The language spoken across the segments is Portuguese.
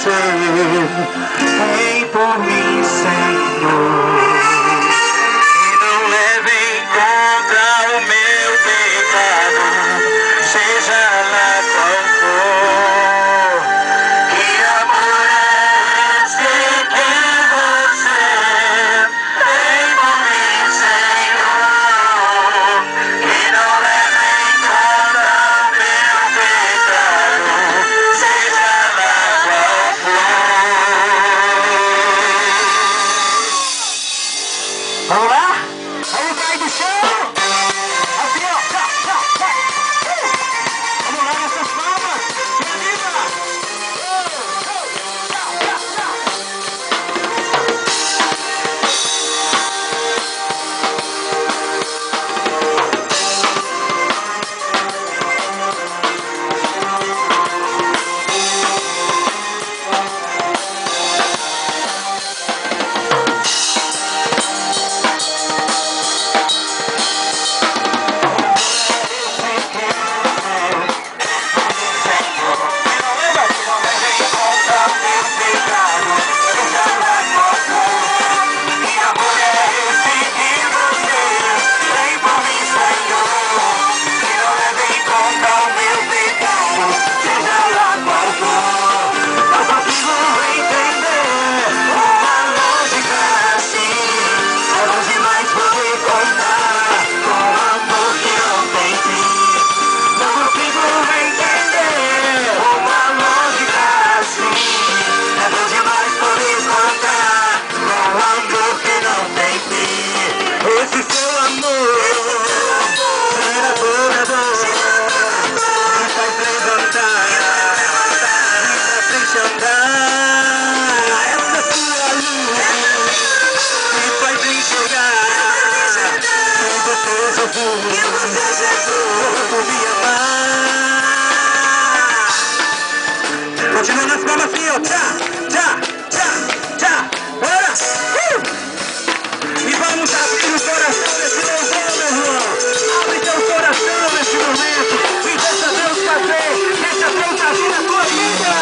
Vem por mim, Senhor, e não leve em conta o meu pecado, seja lá qual for. Que amor é esse que você tem por mim, Senhor, e não leve em conta o meu pecado, seja lá qual for. Vamos lá? Vamos cair do chão! Assim, ó! Tchá, tchá, tchá. Vamos lá nessas palmas! Se anima! Tchá, tchá, tchá. Esse seu amor era adorador, me faz levantar, me faz frente andar. Essa sua luz me faz enxergar quem você, Jesus, por me amar. Continua nas palmas assim, ó. Tchá, tchá, tchá, tchá. Bora! E vamos abrir o coração nesse louvor, meu irmão. Abre teu coração nesse momento e deixa Deus fazer, deixa Deus agir na tua vida.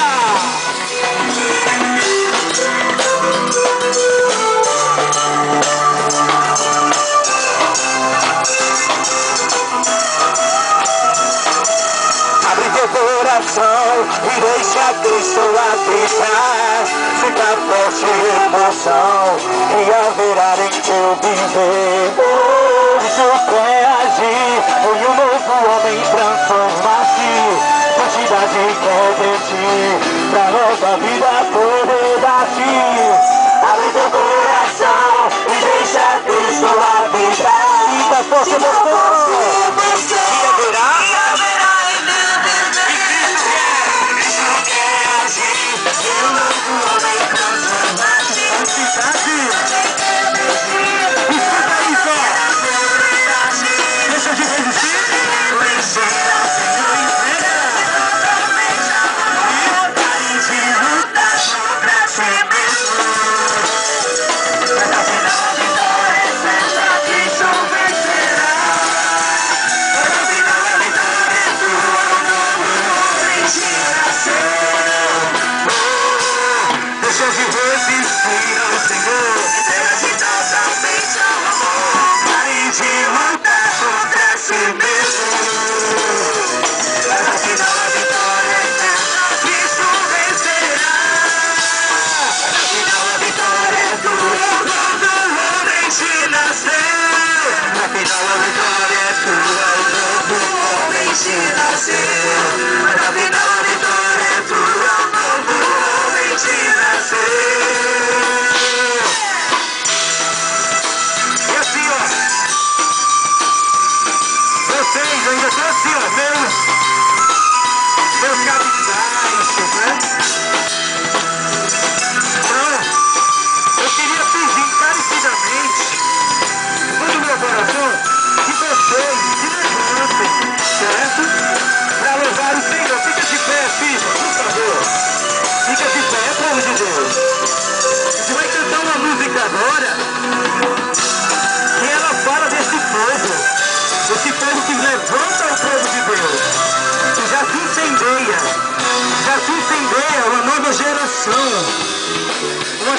Abre teu coração e deixa Cristo habitar. Fica forte emoção e haverá em teu viver. Isso quer agir em um novo homem, transformar-se. Santidade quer de ti, pra nova vida poder dar-te. Abre teu coração e deixa Cristo habitar. Fica forte emoção e haverá.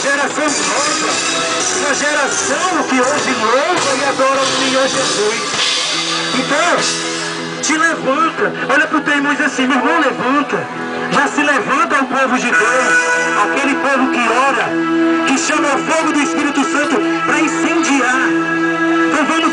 geração nova, uma geração que hoje louva e adora o Senhor Jesus. Então, te levanta, olha para o teu irmão e diz assim: meu irmão, levanta, já se levanta o povo de Deus, aquele povo que ora, que chama o fogo do Espírito Santo para incendiar. Então vamos